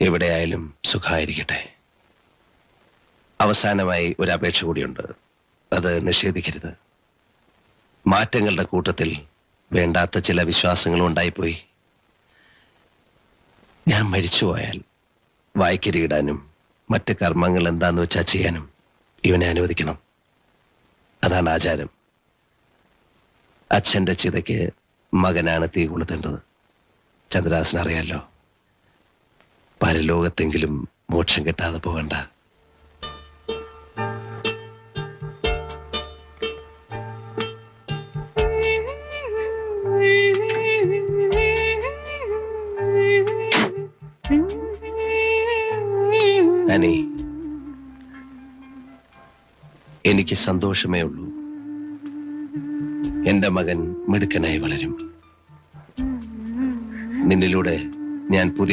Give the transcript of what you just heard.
എവിടെയായാലും സുഖമായിരിക്കട്ടെ. അവസാനമായി ഒരു അപേക്ഷ കൂടിയുണ്ട്. അത് നിഷേധിക്കരുത്. മാറ്റങ്ങളുടെ കൂട്ടത്തിൽ വേണ്ടാത്ത ചില വിശ്വാസങ്ങളും ഉണ്ടായിപ്പോയി. ഞാൻ മരിച്ചുപോയാൽ വായ്ക്കരിയിടാനും മറ്റ് കർമ്മങ്ങൾ എന്താന്ന് വെച്ചാൽ ചെയ്യാനും ഇവനെ അനുവദിക്കണം. അതാണ് ആചാരം. അച്ഛന്റെ ചിതയ്ക്ക് മകനാണ് തീ കൊളുത്തേണ്ടത്. ചന്ദ്രദാസൻ അറിയാലോ. പരലോകത്തെങ്കിലും മോക്ഷം കിട്ടാതെ പോകണ്ട. അനി, എനിക്ക് സന്തോഷമേ ഉള്ളൂ. എന്റെ മകൻ മിടുക്കനായി വളരും. നിന്നിലൂടെ ഞാൻ പുതിയ